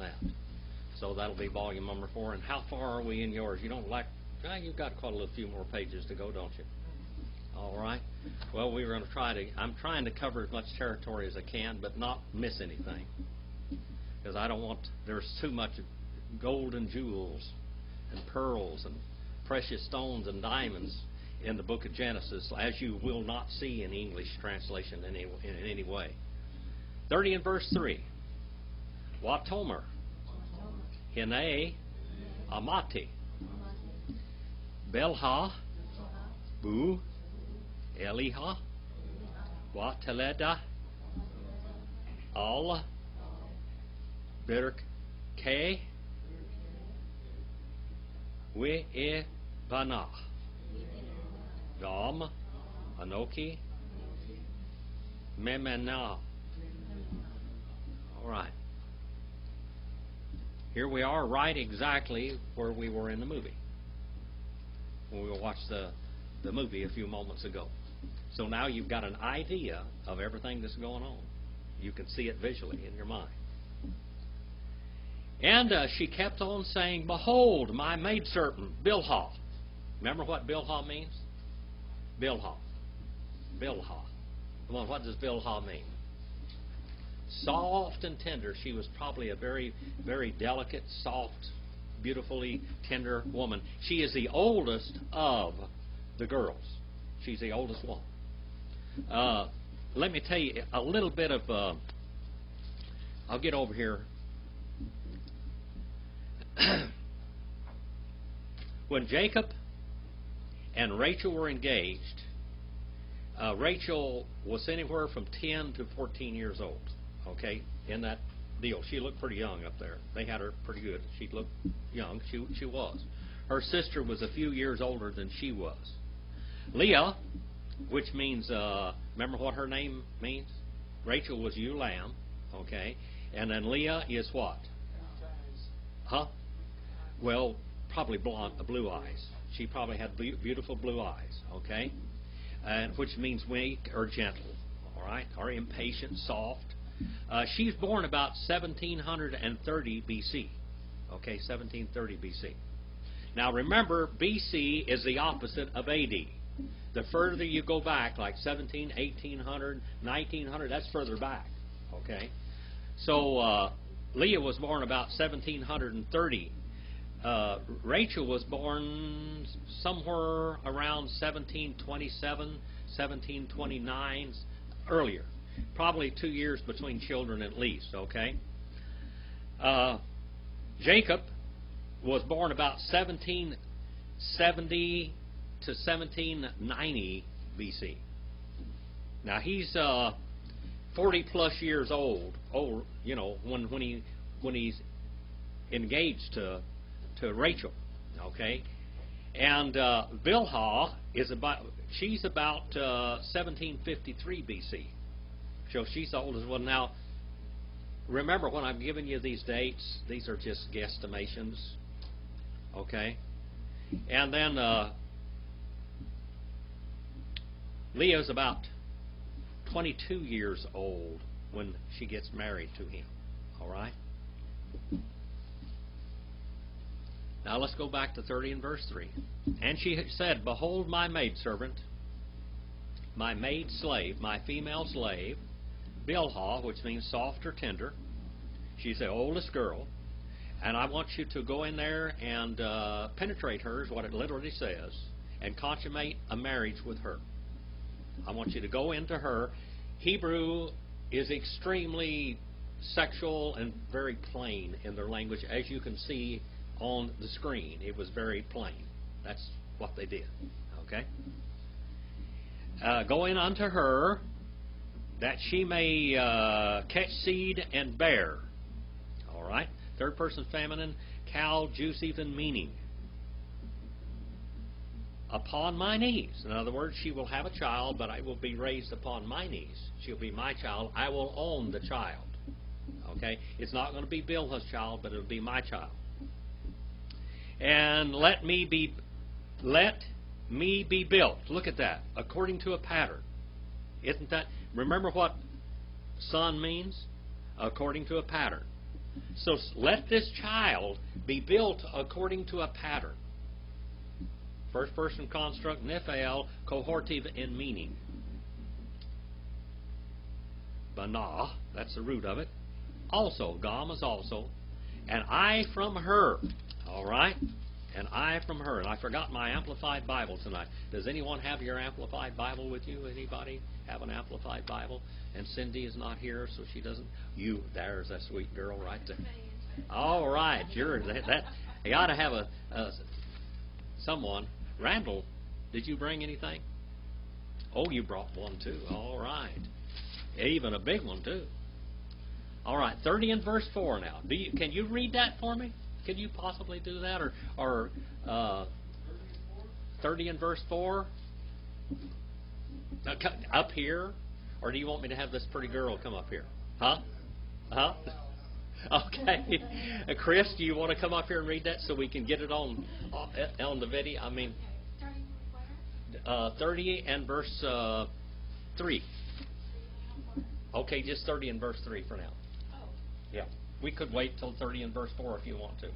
that. So that'll be volume number 4. And how far are we in yours? You don't like, you've got quite a few more pages to go, don't you? All right. Well, we're going to I'm trying to cover as much territory as I can, but not miss anything. Because I don't want, there's too much gold and jewels and pearls and precious stones and diamonds in the book of Genesis, as you will not see in the English translation in any way. 30 and verse 3. Watomer. Hine Amati. Belha. Bu. Eliha. Wateleda. Al. Birke. We e bana. Dom. Anoki. Memena. All right. Here we are right exactly where we were in the movie, when we watched the movie a few moments ago. So now you've got an idea of everything that's going on. You can see it visually in your mind. And she kept on saying, "Behold, my maidservant, Bilhah." Remember what Bilhah means? Bilhah. Bilhah. Come on, what does Bilhah mean? Soft and tender. She was probably a very, very delicate, soft, beautifully tender woman. She is the oldest of the girls. She's the oldest one. Let me tell you a little bit of... I'll get over here. When Jacob and Rachel were engaged, Rachel was anywhere from 10 to 14 years old. Okay, in that deal. She looked pretty young up there. They had her pretty good. She looked young. She was. Her sister was a few years older than she was. Leah, which means, remember what her name means? Rachel was ewe lamb, okay? And then Leah is what? Huh? Well, probably blue eyes. She probably had beautiful blue eyes, okay? And which means weak or gentle, all right? Or impatient, soft. She's born about 1730 BC. Okay, 1730 BC. Now remember, BC is the opposite of AD. The further you go back, like 17, 1800, 1900, that's further back. Okay? So Leah was born about 1730. Rachel was born somewhere around 1727, 1729, earlier. Probably 2 years between children at least, okay? Jacob was born about 1770 to 1790 BC. Now he's 40 plus years old, you know, when he's engaged to Rachel, okay? And Bilhah is she's about 1753 BC. So she's the oldest one. Now, remember when I'm giving you these dates, these are just guesstimations, okay? And then Leah's about 22 years old when she gets married to him, all right? Now let's go back to 30 and verse 3. And she said, "Behold my maidservant, my maid slave, my female slave, Bilhah," which means soft or tender. She's the oldest girl. And I want you to go in there and penetrate her, is what it literally says, and consummate a marriage with her. I want you to go into her. Hebrew is extremely sexual and very plain in their language, as you can see on the screen. It was very plain. That's what they did. Okay? Go in unto her, that she may catch seed and bear. All right? Third person feminine, cal, juice even meaning. Upon my knees. In other words, she will have a child, but I will be raised upon my knees. She'll be my child. I will own the child. Okay? It's not going to be Bilhah's child, but it'll be my child. And let me be built. Look at that. According to a pattern. Isn't that? Remember what son means? According to a pattern. So let this child be built according to a pattern. First person construct, Nephal, cohortive in meaning. Bana, that's the root of it. Also, Gam is also. And I from her. All right? And I from her. And I forgot my Amplified Bible tonight. Does anyone have your Amplified Bible with you? Anybody have an Amplified Bible? And Cindy is not here, so she doesn't. There's that sweet girl right there. All right. You ought to have someone. Randall, did you bring anything? Oh, you brought one too. All right. Even a big one too. All right, 30 and verse 4 now. Can you read that for me? Can you possibly do that? Or 30 and verse 4? Up here? Or do you want me to have this pretty girl come up here? Huh? Huh? Okay. Chris, do you want to come up here and read that so we can get it on the video? I mean, 30 and verse 3. Okay, just 30 and verse 3 for now. Yeah. We could wait till 30 and verse 4 if you want to.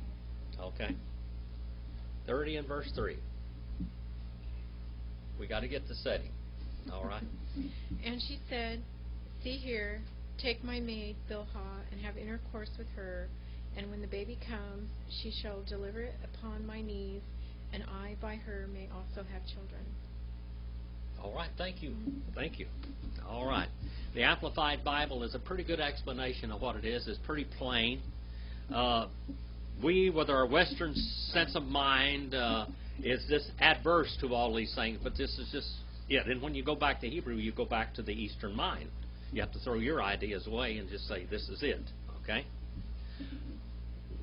Okay. 30 and verse 3. We got to get the setting. All right. And she said, "See here, take my maid Bilhah and have intercourse with her, and when the baby comes, she shall deliver it upon my knees, and I by her may also have children." All right, thank you. Thank you. All right. The Amplified Bible is a pretty good explanation of what it is. It's pretty plain. We, with our Western sense of mind, is this adverse to all these things, but this is just it. And when you go back to Hebrew, you go back to the Eastern mind. You have to throw your ideas away and just say, this is it. Okay?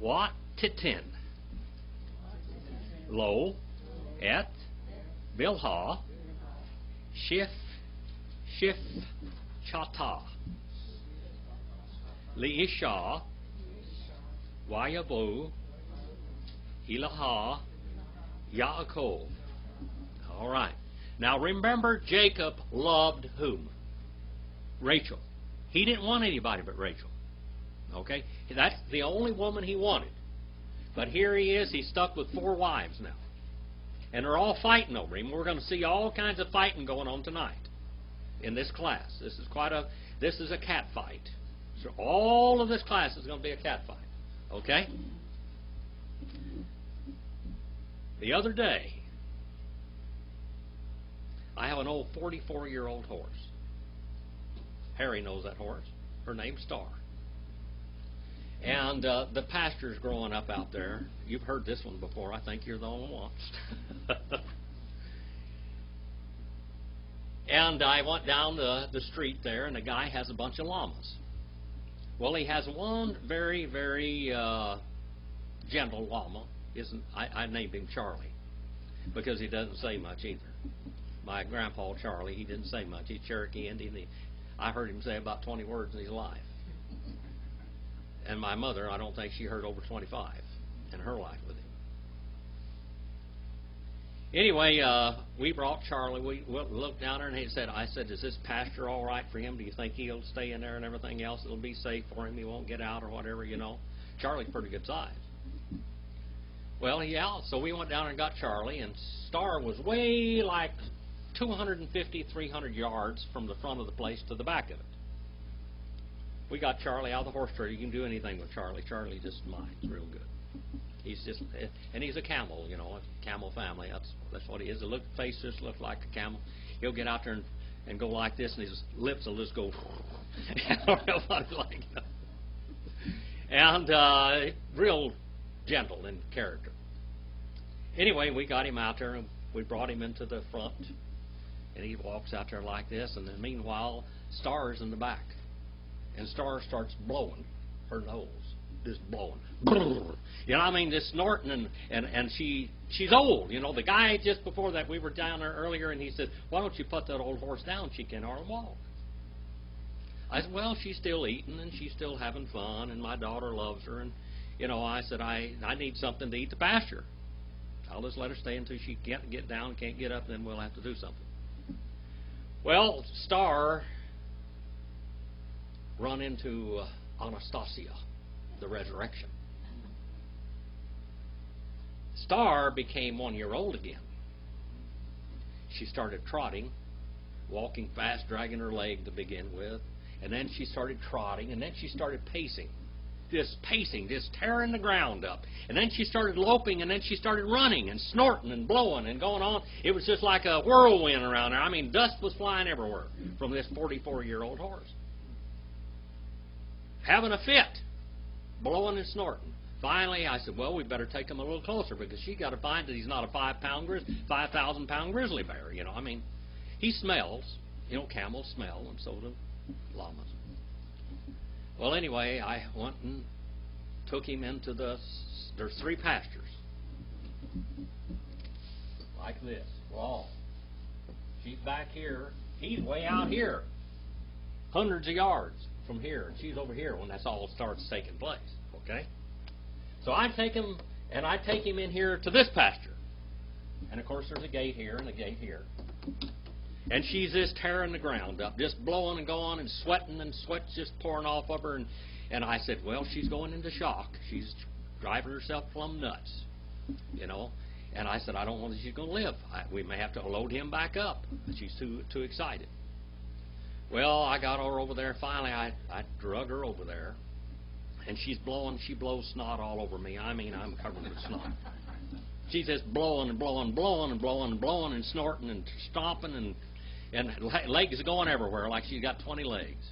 What titin? Lo, et, bilha, shif, chata, liisha, wayabu, ilaha, Yaakov. All right. Now remember, Jacob loved whom? Rachel. He didn't want anybody but Rachel. Okay? That's the only woman he wanted. But here he is. He's stuck with 4 wives now. And they're all fighting over him. We're going to see all kinds of fighting going on tonight in this class. This is a cat fight. So all of this class is going to be a cat fight. Okay? The other day, I have an old 44-year-old horse. Harry knows that horse. Her name's Star. And the pasture's growing up out there. You've heard this one before. I think you're the only one. And I went down the street there, and the guy has a bunch of llamas. Well, he has one very, very gentle llama. I named him Charlie because he doesn't say much either. My grandpa Charlie, he didn't say much. He's Cherokee Indian. I heard him say about 20 words in his life. And my mother, I don't think she heard over 25 in her life with him. Anyway, we brought Charlie. We looked down there, and I said, "Is this pasture all right for him? Do you think he'll stay in there and everything else? It'll be safe for him. He won't get out or whatever, you know." Charlie's pretty good size. Well, yeah, so we went down and got Charlie, and Star was way like 250, 300 yards from the front of the place to the back of it. We got Charlie out of the horse trailer. You can do anything with Charlie. Charlie just minds real good. He's just, and he's a camel, you know, a camel family. That's what he is. The face just looks like a camel. He'll get out there and go like this, and his lips will just go. I don't know what it's like. And real gentle in character. Anyway, we got him out there, and we brought him into the front, and he walks out there like this, and then meanwhile, Star's in the back. And Star starts blowing her nose, just blowing. You know, I mean, just snorting, and she's old. You know, the guy just before that, we were down there earlier, and he said, "Why don't you put that old horse down? She can hardly walk." I said, "Well, she's still eating, and she's still having fun, and my daughter loves her." And, you know, I said, I need something to eat the pasture. I'll just let her stay until she can't get down, can't get up, then we'll have to do something. Well, Star run into Anastasia. the resurrection. Star became 1 year old again. She started trotting, walking fast, dragging her leg to begin with, and then she started trotting, and then she started pacing, just tearing the ground up. And then she started loping, and then she started running and snorting and blowing and going on. It was just like a whirlwind around there. I mean, dust was flying everywhere from this 44-year-old horse. Having a fit, blowing and snorting. Finally, I said, well, we better take him a little closer because she's got to find that he's not a 5,000-pound grizzly bear. You know, I mean, he smells. You know, camels smell, and so do llamas. Well, anyway, I went and took him into there's 3 pastures. Like this. Well, she's back here. He's way out here. Hundreds of yards from here. And she's over here when that's all starts taking place. Okay? So I take him, and I take him in here to this pasture. And, of course, there's a gate here and a gate here. And she's just tearing the ground up, just blowing and going and sweating, and sweat's just pouring off of her. And I said, well, she's going into shock. She's driving herself plumb nuts, you know. And I said, I don't know that she's going to live. We may have to load him back up. She's too excited. Well, I got her over there. Finally, I drug her over there. And she's blowing. She blows snot all over me. I mean, I'm covered with snot. She's just blowing and blowing, blowing and blowing and blowing and snorting and stomping and legs going everywhere like she's got 20 legs.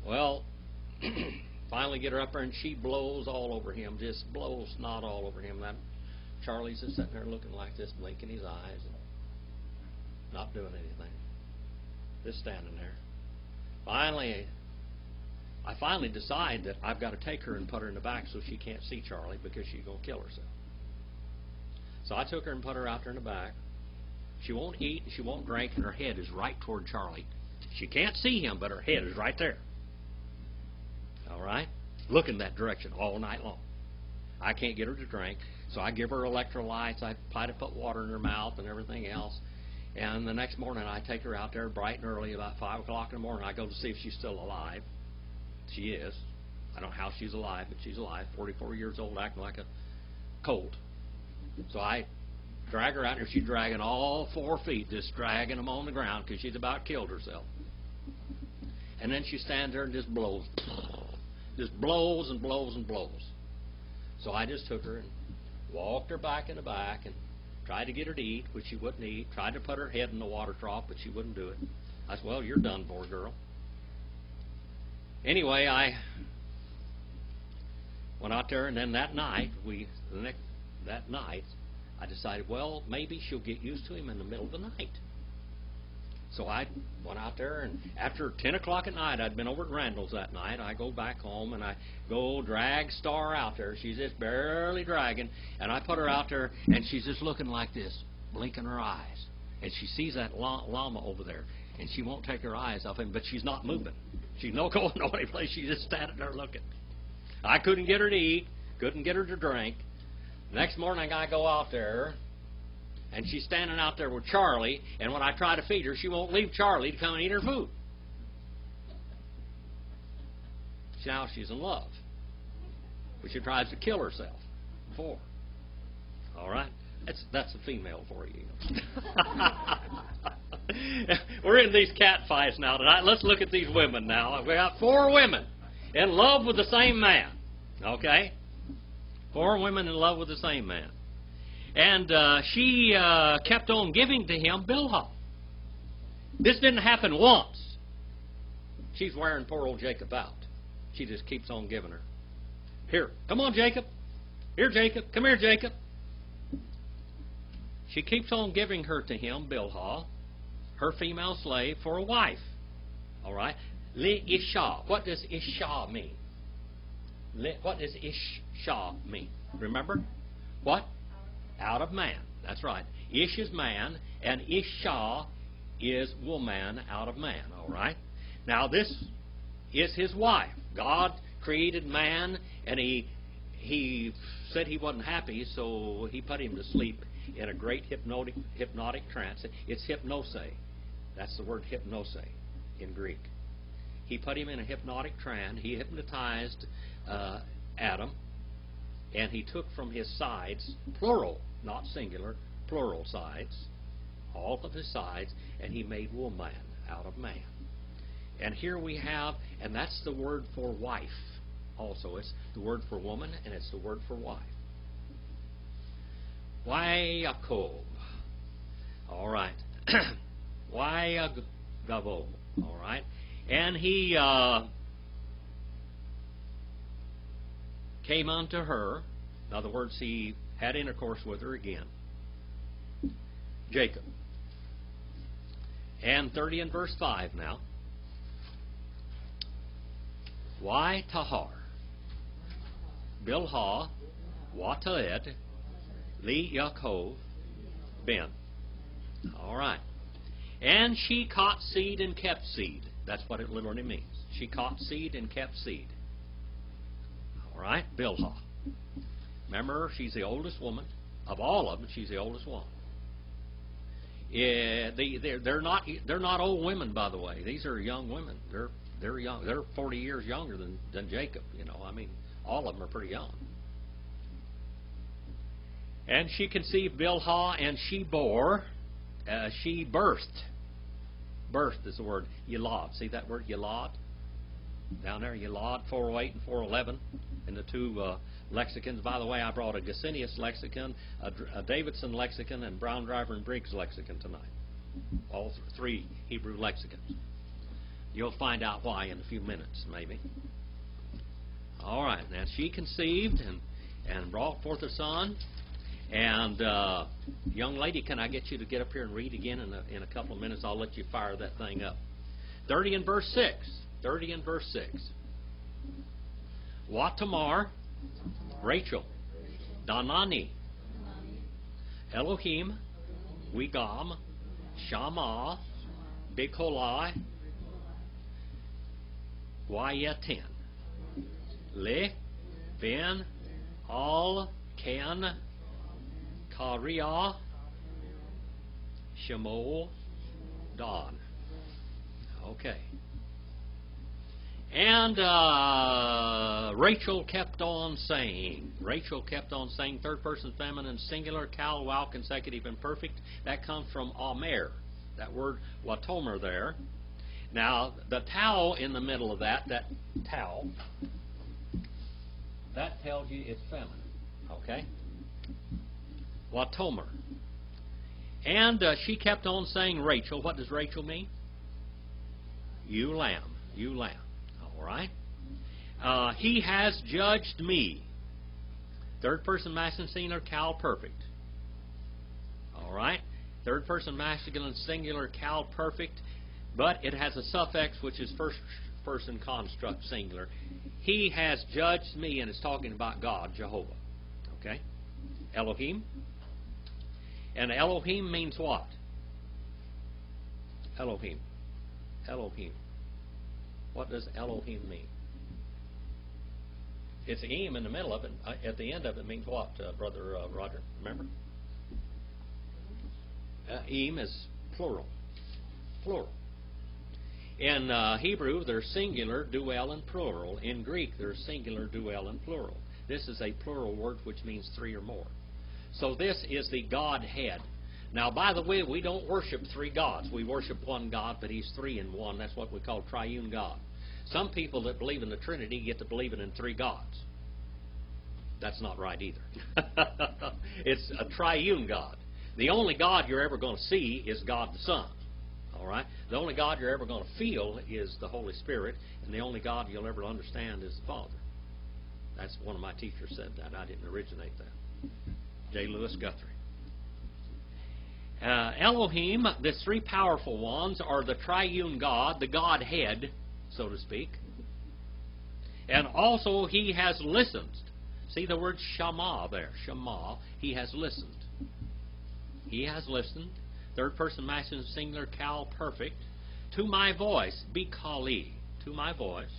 Well, finally get her up there, and she blows all over him, just blows snot all over him. That Charlie's just sitting there looking like this, blinking his eyes and not doing anything, just standing there. Finally, I finally decide that I've got to take her and put her in the back so she can't see Charlie because she's going to kill herself. So I took her and put her out there in the back. She won't eat, she won't drink, and her head is right toward Charlie. She can't see him, but her head is right there. All right? Looking that direction all night long. I can't get her to drink, so I give her electrolytes. I try to put water in her mouth and everything else. And the next morning I take her out there bright and early, about 5 o'clock in the morning. I go to see if she's still alive. She is. I don't know how she's alive, but she's alive. 44 years old, acting like a colt. So I drag her out there. She's dragging all 4 feet, just dragging them on the ground because she's about killed herself. And then she stands there and just blows. Just blows and blows and blows. So I just took her and walked her back in the back and tried to get her to eat, which she wouldn't eat. Tried to put her head in the water trough, but she wouldn't do it. I said, well, you're done for, girl. Anyway, I went out there, and then that night, I decided, well, maybe she'll get used to him in the middle of the night. So I went out there, and after 10 o'clock at night, I'd been over at Randall's that night. I go back home, and I go drag Star out there. She's just barely dragging, and I put her out there, and she's just looking like this, blinking her eyes. And she sees that llama over there, and she won't take her eyes off him, but she's not moving. She's not going no place. She's just standing there looking. I couldn't get her to eat, couldn't get her to drink. Next morning, I go out there, and she's standing out there with Charlie, and when I try to feed her, she won't leave Charlie to come and eat her food. Now she's in love. But she tries to kill herself for. All right? That's a female for you. We're in these cat fights now tonight. Let's look at these women now. We got 4 women in love with the same man. Okay? 4 women in love with the same man. And she kept on giving to him Bilhah. This didn't happen once. She's wearing poor old Jacob out. She just keeps on giving her. Here, come on, Jacob. Here, Jacob. Come here, Jacob. She keeps on giving her to him, Bilhah, her female slave, for a wife. All right? Li-isha. What does isha mean? What does isha mean? Remember? What? Out of man. That's right. Ish is man, and isha is woman out of man. All right? Now, this is his wife. God created man, and he said he wasn't happy, so he put him to sleep in a great hypnotic trance. It's hypnose. That's the word hypnose in Greek. He put him in a hypnotic trance. He hypnotized Adam, and he took from his sides, plural, not singular, plural sides, all of his sides, and he made woman out of man. And here we have, and that's the word for wife also. It's the word for woman, and it's the word for wife. Yaakov. All right. Yaakov. All right. And he came unto her. In other words, he had intercourse with her again. Jacob. And 30 and verse 5 now. Why Tahar, Bilhah, Wataled, Li Yaakov, Ben. All right. And she caught seed and kept seed. That's what it literally means. She caught seed and kept seed. All right, Bilhah. Remember, she's the oldest woman. Of all of them, she's the oldest one. Yeah, they're not old women, by the way. These are young women. They're young. They're 40 years younger than Jacob. You know, I mean, all of them are pretty young. And she conceived Bilhah, and she bore. She birthed. Birthed is the word Yilad. See that word Yilad? Down there, Yilad, 408 and 411 in the two lexicons. By the way, I brought a Gesenius lexicon, a Davidson lexicon, and Brown Driver and Briggs lexicon tonight. All three Hebrew lexicons. You'll find out why in a few minutes, maybe. All right. Now, she conceived and brought forth a son. And, young lady, can I get you to get up here and read again in a couple of minutes? I'll let you fire that thing up. 30 and verse 6. 30 and verse 6. Watamar, Rachel, Danani, Elohim, Wigam, Shammah, Bekolai, Wayatin, Le, Ben, Al, Can, Kariah, Shemuel, Don. Okay. And Rachel kept on saying. Rachel kept on saying, third person feminine, singular, kal, wow, consecutive, and perfect. That comes from Omer. That word watomer there. Now, the tau in the middle of that tau, that tells you it's feminine. Okay? Watomer. And she kept on saying Rachel. What does Rachel mean? You lamb. You lamb. All right. He has judged me. Third person masculine singular, kal, perfect. All right. Third person masculine singular, kal, perfect. But it has a suffix which is first person construct singular. He has judged me, and it's talking about God, Jehovah. Okay. Elohim. And Elohim means what? Elohim. Elohim. What does Elohim mean? It's Eim in the middle of it. At the end of it means what, Brother Roger? Remember? Eim is plural. Plural. In Hebrew, there's singular, dual, and plural. In Greek, there's singular, dual, and plural. This is a plural word which means three or more. So this is the Godhead. Now, by the way, we don't worship three gods. We worship one God, but He's three in one. That's what we call triune God. Some people that believe in the Trinity get to believing in three gods. That's not right either. It's a triune God. The only God you're ever going to see is God the Son. All right? The only God you're ever going to feel is the Holy Spirit, and the only God you'll ever understand is the Father. That's one of my teachers said that. I didn't originate that. J. Lewis Guthrie. Elohim, the three powerful ones, are the triune God, the Godhead, so to speak. And also, He has listened. See the word Shammah there. Shammah. He has listened. He has listened. Third person masculine singular, kal, perfect. To my voice, be kali. To my voice.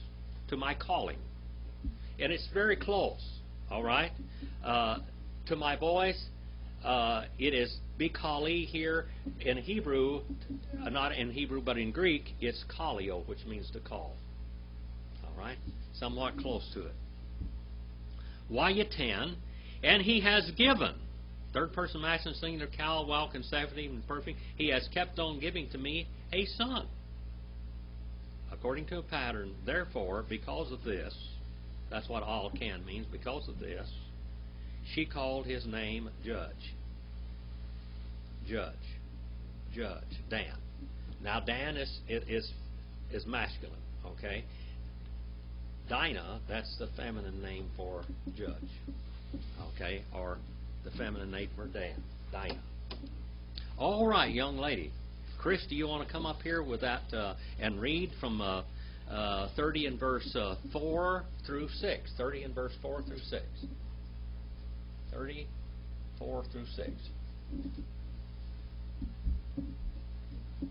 To my calling. And it's very close. All right? To my voice, it is bikali here. In Hebrew, not in Hebrew, but in Greek, it's kalio, which means to call. All right? Somewhat close to it. Y10, and he has given. Third person masculine singular, cal, while consecutive and perfect. He has kept on giving to me a son. According to a pattern, therefore, because of this, that's what all can means, because of this, she called his name Judge. Judge. Judge. Dan. Now Dan is masculine, okay? Dinah, that's the feminine name for judge, okay? Or the feminine name for Dan. Dinah. All right, young lady. Chris, do you want to come up here with that and read from 30 and verse 4 through 6? 30 and verse 4 through 6. 34 through 6.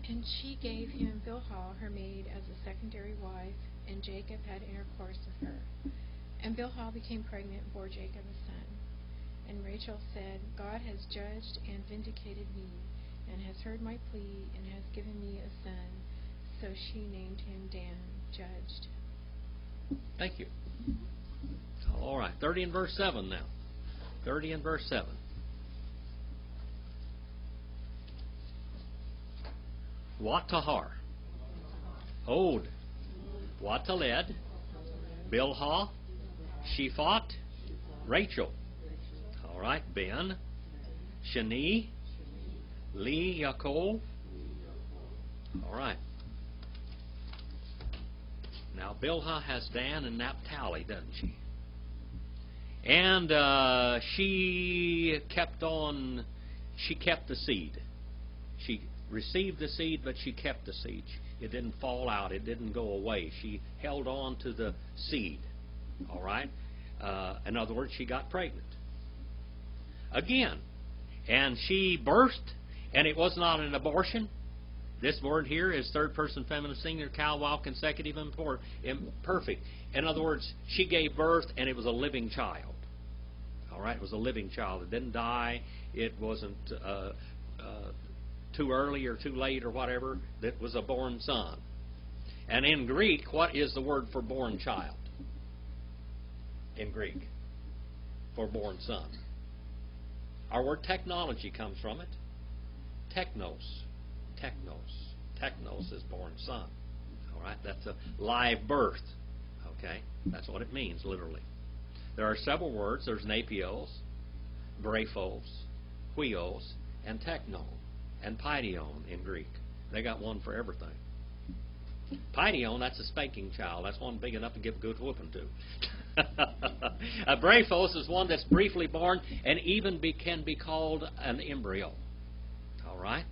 And she gave him Bilhah, her maid, as a secondary wife, and Jacob had intercourse with her. And Bilhah became pregnant and bore Jacob a son. And Rachel said, God has judged and vindicated me, and has heard my plea, and has given me a son. So she named him Dan, judged. Thank you. All right, 30 and verse 7 now. 30 and verse 7. Watahar, Od, Wataled, Bilhah, Shephat, Rachel. All right, Ben, Shani, Lee, Yaakov. All right. Now Bilhah has Dan and Naphtali, doesn't she? And she kept the seed. She received the seed, but she kept the seed. It didn't fall out. It didn't go away. She held on to the seed. All right? In other words, she got pregnant. Again. And she birthed, and it was not an abortion. This word here is third person feminine singular, cal, while consecutive, imperfect. In other words, she gave birth, and it was a living child. All right? It was a living child. It didn't die. It wasn't too early or too late or whatever. That was a born son. And in Greek, what is the word for born child? In Greek, for born son. Our word technology comes from it. Technos. Technos is born son. All right? That's a live birth. Okay? That's what it means, literally. There are several words. There's napios, brephos, huios, and technon, and paidion in Greek. They got one for everything. Paidion, that's a spanking child. That's one big enough to give a good whooping to. A brephos is one that's briefly born and even can be called an embryo. All right?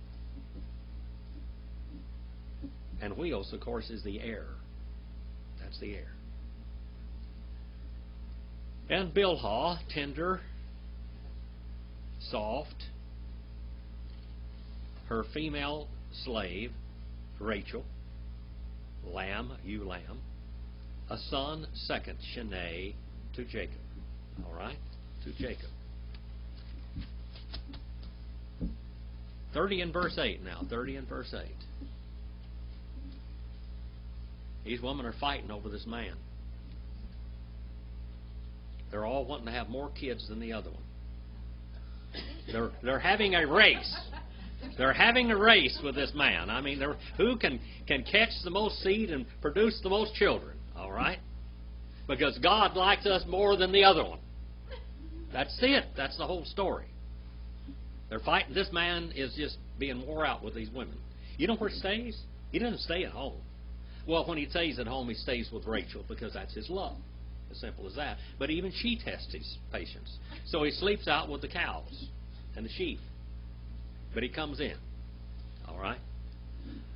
And huios, of course, is the heir. That's the heir. And Bilhah, tender, soft. Her female slave, Rachel, lamb, ewe lamb, a son, second, Shanae, to Jacob. All right? To Jacob. 30 and verse 8 now. 30 and verse 8. These women are fighting over this man. They're all wanting to have more kids than the other one. They're having a race. They're having a race with this man. I mean, who can catch the most seed and produce the most children, all right? Because God likes us more than the other one. That's it. That's the whole story. They're fighting. This man is just being wore out with these women. You know where he stays? He doesn't stay at home. Well, when he stays at home, he stays with Rachel because that's his love. As simple as that. But even she tests his patience. So he sleeps out with the cows and the sheep. But he comes in. All right?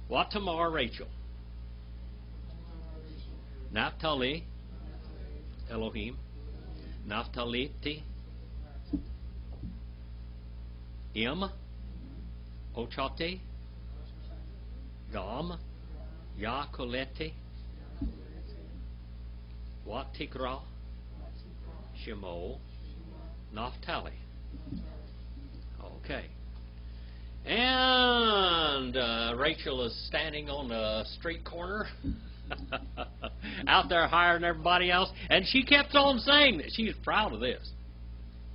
What Tamar, Rachel? Naphtali, Elohim. Naphthaliti, Ochate, Gam, Yakolete, Wat Tikra, Shemo, Naphtali. Okay. And Rachel is standing on a street corner out there hiring everybody else. And she kept on saying that. She's proud of this.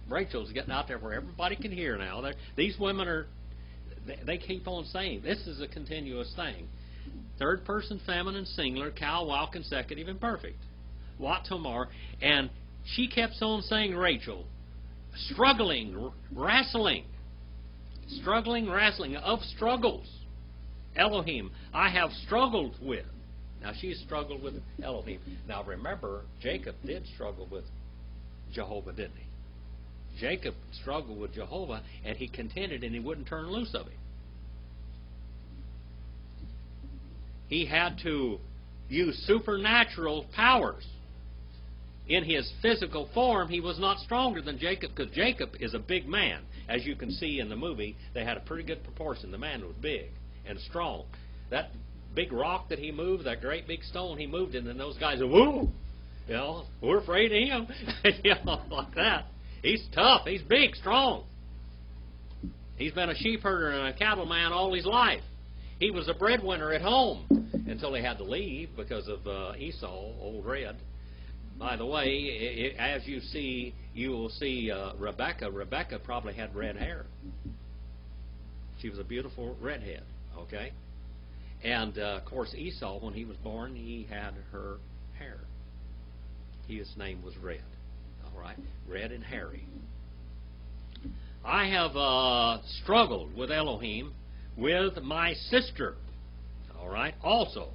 Rachel's getting out there where everybody can hear now. These women are, they keep on saying, this is a continuous thing. Third person, feminine, singular, cow, while, consecutive, and perfect. What tomorrow? And she kept on saying, Rachel, struggling, wrestling, of struggles. Elohim, I have struggled with. Now she struggled with Elohim. Now remember, Jacob did struggle with Jehovah, didn't he? Jacob struggled with Jehovah, and he contended, and he wouldn't turn loose of him. He had to use supernatural powers. In his physical form, he was not stronger than Jacob, because Jacob is a big man. As you can see in the movie, they had a pretty good proportion. The man was big and strong. That big rock that he moved, that great big stone he moved in, and those guys said, whoa, you know, we're afraid of him. You know, like that. He's tough. He's big, strong. He's been a sheep herder and a cattleman all his life. He was a breadwinner at home until he had to leave because of Esau, old Red. By the way, as you will see Rebecca. Rebecca probably had red hair. She was a beautiful redhead, okay? And, of course, Esau, when he was born, he had her hair. His name was Red, all right? Red and hairy. I have struggled with Elohim with my sister, all right, also.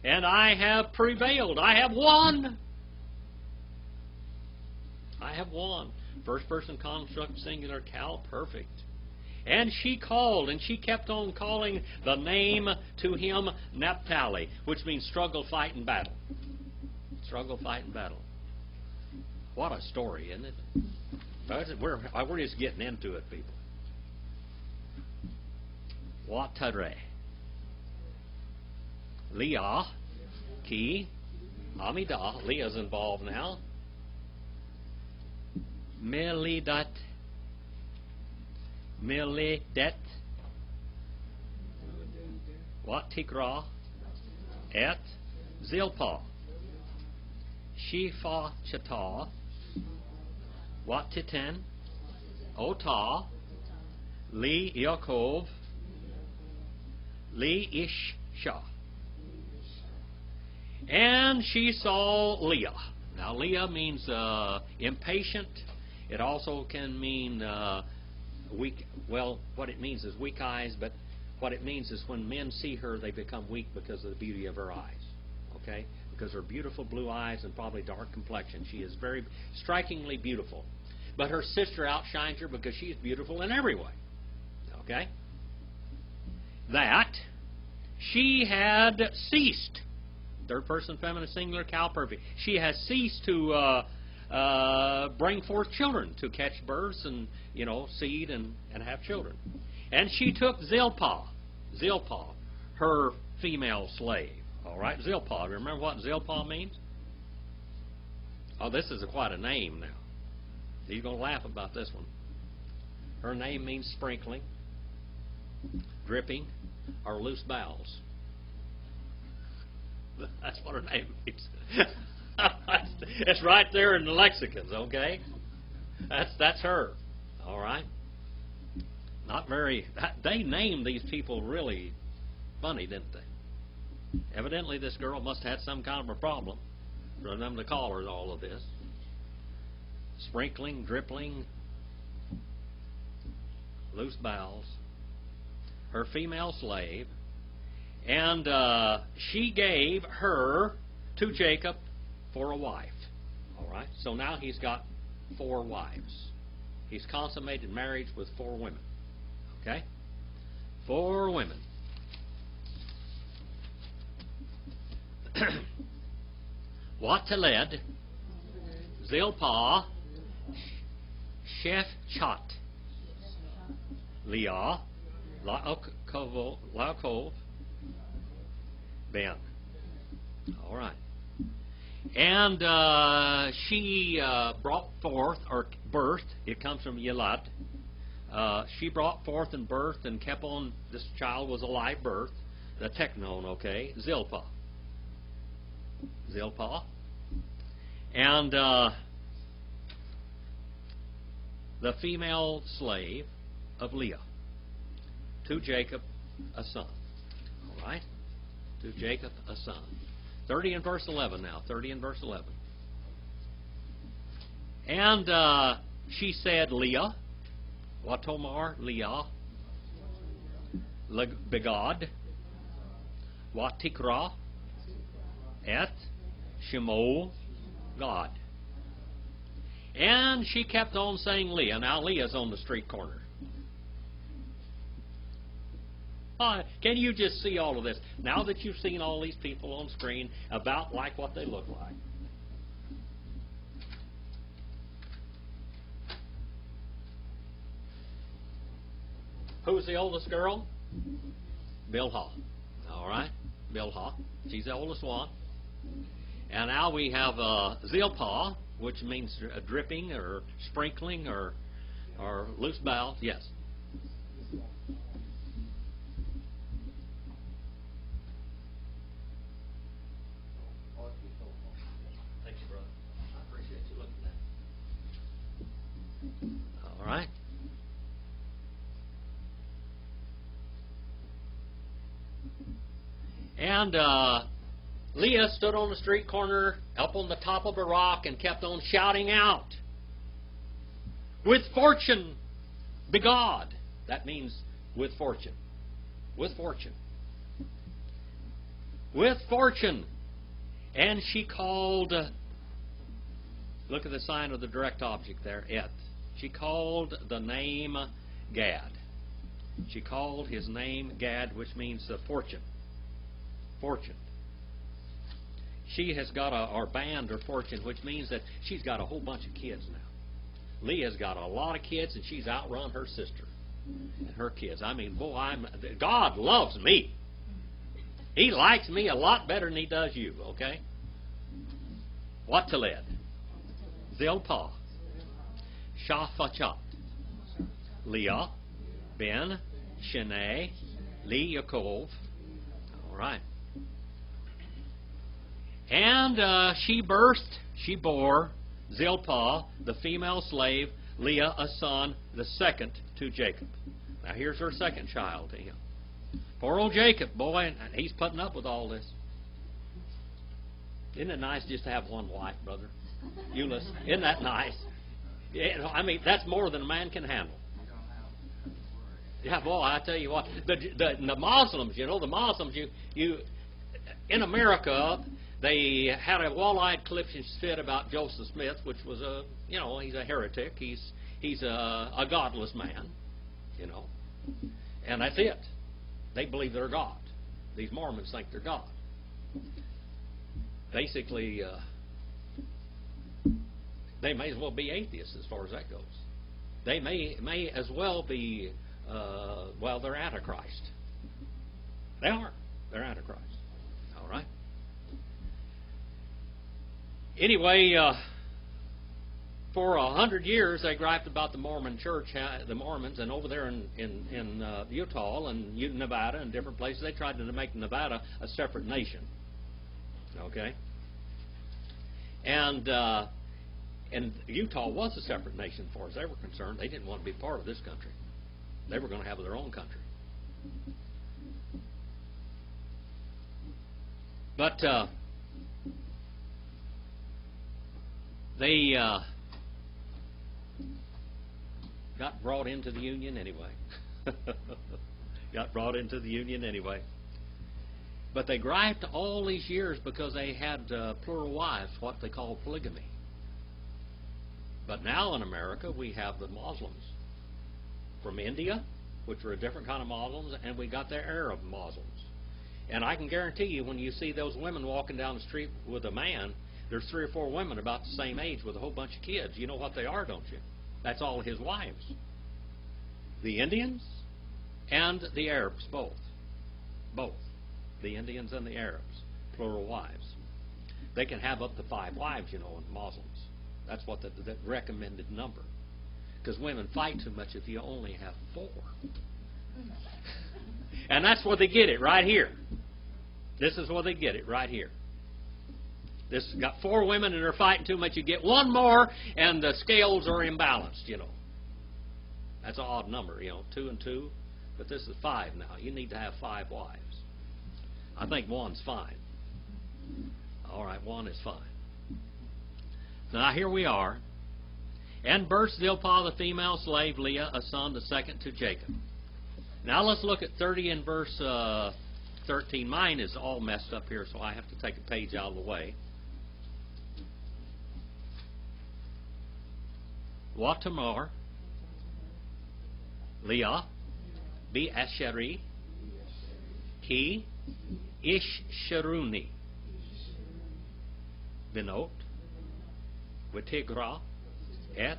And I have prevailed. I have won. I have won. First person construct, singular, cow, perfect. And she called, and she kept on calling the name to him Naphtali, which means struggle, fight, and battle. Struggle, fight, and battle. What a story, isn't it? We're just getting into it, people. Watare. Leah, Ki, Amidah. Leah's involved now. Melidet, Wat Tikra, Et Zilpah, Shifa Chata, Wat Titen, Ota, Li Yaakov, Li Ishsha. And she saw Leah. Now Leah means impatient. It also can mean weak. Well, what it means is weak eyes, but what it means is when men see her, they become weak because of the beauty of her eyes. Okay? Because her beautiful blue eyes and probably dark complexion. She is very strikingly beautiful. But her sister outshines her because she's beautiful in every way. Okay? That she had ceased. Third person, feminine, singular, cow, perfect. She has ceased to bring forth children, to catch births and, seed and have children. And she took Zilpah, her female slave. All right, Zilpah. Remember what Zilpah means? Oh, this is quite a name now. You're going to laugh about this one. Her name means sprinkling, dripping, or loose bowels. That's what her name means. It's right there in the lexicons, okay? That's her. All right? Not very... They named these people really funny, didn't they? Evidently, this girl must have had some kind of a problem for them to call her all of this. Sprinkling, dripping, loose bowels. Her female slave. And she gave her to Jacob for a wife. All right? So now he's got 4 wives. He's consummated marriage with 4 women. Okay? 4 women. Wateled, Zilpah, Shefchat, Leah, Laakov, Ben. All right. And she brought forth, or birthed, it comes from Yelad. She brought forth and birthed and kept on, this child was a live birth, the teknon, okay, Zilpah. Zilpah. And the female slave of Leah. To Jacob a son. All right? To Jacob a son. 30 and verse 11 now. 30 and verse 11. And she said, Leah. Watomar, Leah. Begad. Watikra. Et. Shemo. God. And she kept on saying Leah. Now Leah's on the street corner. Can you just see all of this? Now that you've seen all these people on screen, about like what they look like. Who's the oldest girl? Bilhah. All right, Bilhah. She's the oldest one. And now we have Zilpah, which means dripping or sprinkling or loose bowels. Yes. Thank you, brother. I appreciate you looking at that. All right. And Leah stood on the street corner up on the top of a rock and kept on shouting out, with fortune, begod. That means with fortune. With fortune. With fortune. And she called, look at the sign of the direct object there, et. She called the name Gad. She called his name Gad, which means fortune. Fortune. She has got our band or fortune, which means that she's got a whole bunch of kids now. Leah's got a lot of kids, and she's outrun her sister and her kids. I mean, boy, God loves me. He likes me a lot better than He does you, okay? What to lead? Zilpah. Shaphat. Leah. Ben. Sheneh. Li Yaakov. All right. And she bore Zilpah, the female slave, Leah, a son, the second to Jacob. Now here's her second child to him. Poor old Jacob, boy, and he's putting up with all this. Isn't it nice just to have one wife, brother? Eunice, isn't that nice? I mean, that's more than a man can handle. Yeah, boy, I tell you what, the Muslims, the Muslims, you in America, they had a wall-eyed clippish fit about Joseph Smith, which was he's a heretic. He's a godless man, and that's it. They believe they're God. These Mormons think they're God. Basically, they may as well be atheists as far as that goes. They may as well be, they're Antichrist. They are. They're Antichrist. All right. Anyway, for 100 years they griped about the Mormon church, the Mormons, and over there in Utah and Nevada and different places, they tried to make Nevada a separate nation. Okay? And Utah was a separate nation as far as they were concerned. They didn't want to be part of this country. They were going to have their own country. But they got brought into the Union anyway. Got brought into the Union anyway. But they griped all these years because they had plural wives, what they call polygamy. But now in America we have the Muslims from India, which are a different kind of Muslims, and we got the Arab Muslims. And I can guarantee you, when you see those women walking down the street with a man, there's 3 or 4 women about the same age with a whole bunch of kids. You know what they are, don't you? That's all his wives. The Indians and the Arabs, both. Both. The Indians and the Arabs, plural wives. They can have up to 5 wives, in Muslims. That's what the recommended number. Because women fight too much if you only have 4. And that's where they get it, right here. This is where they get it, right here. This has got 4 women and they're fighting too much. You get one more and the scales are imbalanced, you know. That's an odd number, you know, 2 and 2. But this is 5 now. You need to have 5 wives. I think 1's fine. All right, 1 is fine. Now here we are. And births Zilpah the female slave Leah a son, the second to Jacob. Now let's look at 30 and verse 13. Mine is all messed up here, so I have to take a page out of the way. Watamar, Leah, Be Asheri, Ki, Ish Sharuni, Benot, Witigra, Et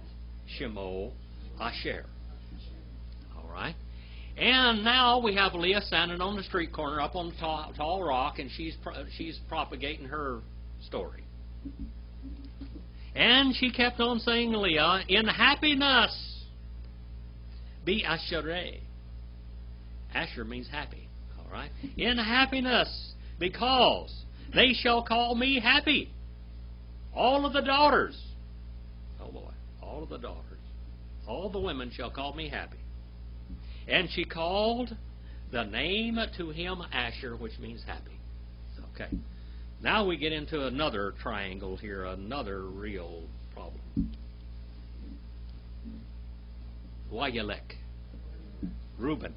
Shemo Asher. All right. And now we have Leah standing on the street corner up on the tall rock, and she's propagating her story. And she kept on saying, Leah, in happiness be Ashereh. Asher means happy. All right. In happiness, because they shall call me happy. All of the daughters. Oh boy. All of the daughters. All the women shall call me happy. And she called the name to him Asher, which means happy. Okay. Now we get into another triangle here, another real problem. Wayelek, Reuben,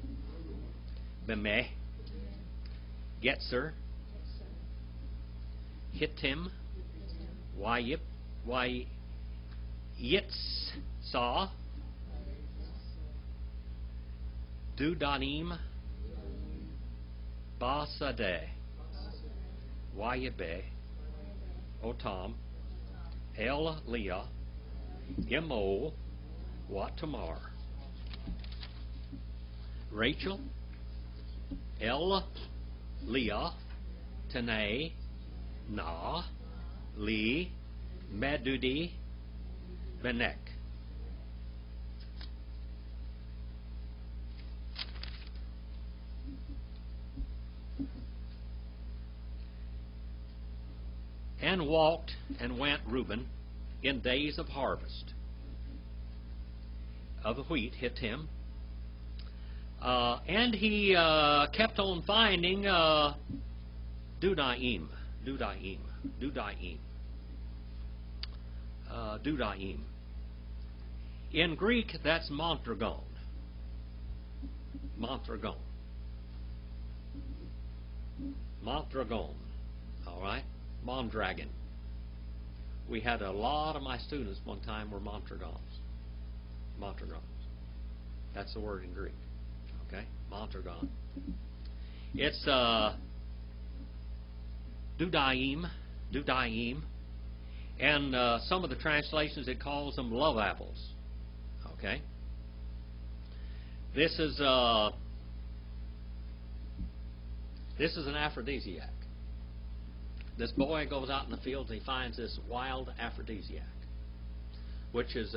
Bemeh, Getzer, Hittim, Wayip, Yitzah, Dudanim, Basadeh, Wayebe, Otam, El Leah, Imo, Watamar, Rachel, El Leah, Tanei, Na, Li, Medudi, Benek. And walked and went Reuben in days of harvest of the wheat hit him. And he kept on finding Dudaim. In Greek, that's Mondragon. All right? Mondragon. We had a lot of my students one time were Mondragons. That's the word in Greek. Okay? Mondragon. It's Dudaim. And some of the translations, it calls them love apples. Okay? This is an aphrodisiac. This boy goes out in the fields and he finds this wild aphrodisiac, which is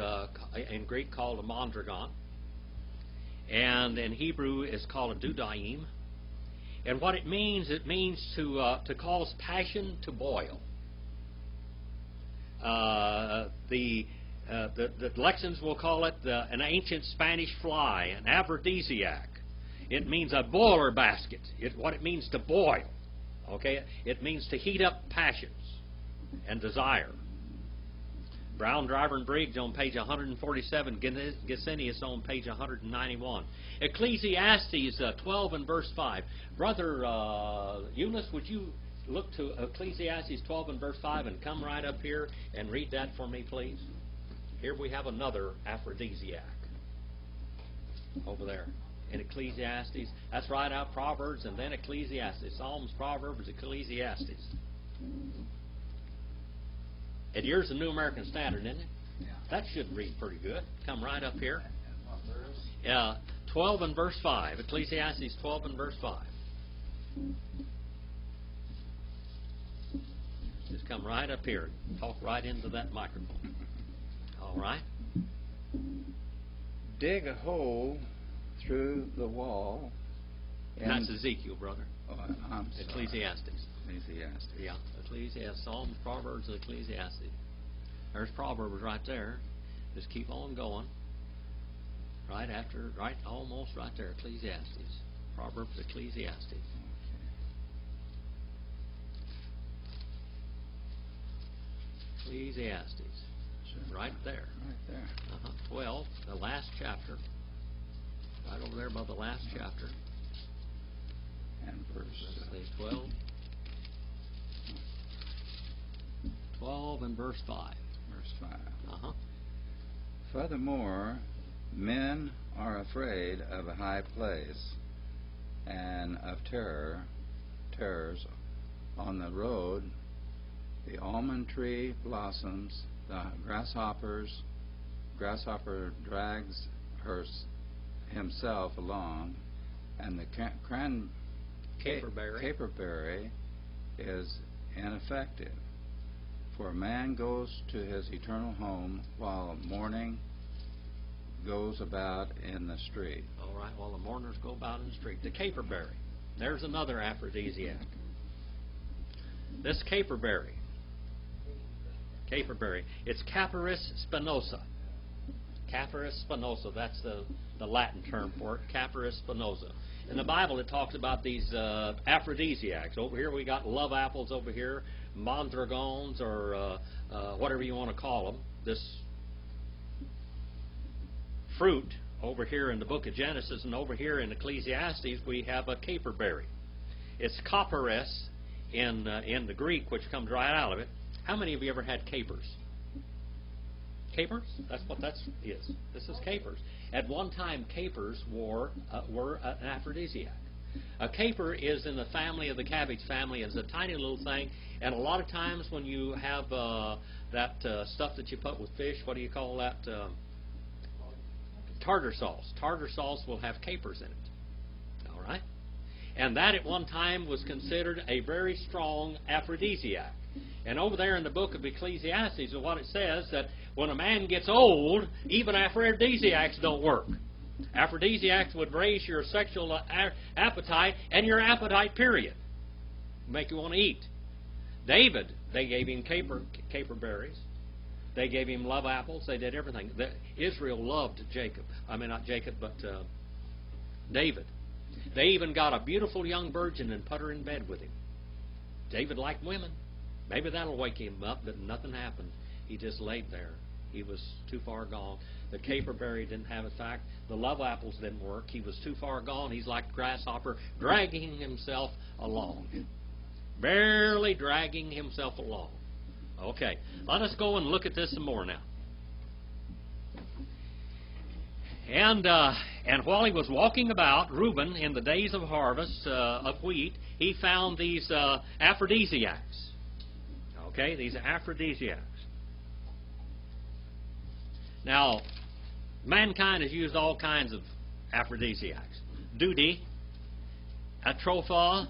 in Greek called a mondragon, and in Hebrew is called a dudaim. And what it means to cause passion to boil. The Lexicons will call it an ancient Spanish fly, an aphrodisiac. It means a boiler basket. What it means to boil. Okay, it means to heat up passions and desire. Brown, Driver, and Briggs on page 147. Gesenius on page 191. Ecclesiastes 12 and verse 5. Brother Eunice, would you look to Ecclesiastes 12 and verse 5 and come right up here and read that for me, please? Here we have another aphrodisiac over there. In Ecclesiastes, that's right out Proverbs and then Ecclesiastes. Psalms, Proverbs, Ecclesiastes. And yours is the New American Standard, isn't it? Yeah. That should read pretty good. Come right up here. 12 and verse 5. Ecclesiastes 12 and verse 5. Just come right up here. Talk right into that microphone. All right? Dig a hole through the wall And that's Ezekiel, brother. Oh, I'm sorry. Ecclesiastes. Ecclesiastes. Yeah, Ecclesiastes, Psalms, Proverbs, and Ecclesiastes. There's Proverbs right there. Just keep on going. Right after, almost right there, Ecclesiastes. Proverbs, Ecclesiastes. Ecclesiastes. Sure. Right there. Right there. 12, the last chapter. Right over there above the last chapter. And verse... Let's see, 12 and verse 5. Verse 5. Uh-huh. Furthermore, men are afraid of a high place and of terrors on the road. The almond tree blossoms, the grasshopper drags himself along, and the caperberry is ineffective. For a man goes to his eternal home while mourning goes about in the street. All right, while the mourners go about in the street. The caperberry. There's another aphrodisiac. This caperberry. It's Capparis spinosa. Capparis spinosa. That's the Latin term for it. Capparis spinosa. In the Bible, it talks about these aphrodisiacs. Over here, we got love apples. Over here, mondragons, or whatever you want to call them. This fruit over here in the book of Genesis, and over here in Ecclesiastes, we have a caperberry. It's Capparis in the Greek, which comes right out of it. How many of you ever had capers? Capers? That's what that is. This is capers. At one time, capers were an aphrodisiac. A caper is in the family of the cabbage family. It's a tiny little thing, and a lot of times when you have that stuff that you put with fish, what do you call that? Tartar sauce. Tartar sauce will have capers in it. All right? And that at one time was considered a very strong aphrodisiac. And over there in the book of Ecclesiastes, what it says, that when a man gets old, even aphrodisiacs don't work. Aphrodisiacs would raise your sexual appetite and your appetite, period. Make you want to eat. David, they gave him caperberries. They gave him love apples. They did everything. Israel loved Jacob. I mean, not Jacob, but David. They even got a beautiful young virgin and put her in bed with him. David liked women. Maybe that'll wake him up, but nothing happened. He just laid there. He was too far gone. The caperberry didn't have effect. The love apples didn't work. He was too far gone. He's like a grasshopper dragging himself along. Barely dragging himself along. Okay, let us go and look at this some more now. And while he was walking about, Reuben, in the days of harvest of wheat, he found these aphrodisiacs. Okay, these aphrodisiacs. Now, mankind has used all kinds of aphrodisiacs. Duty, atropha,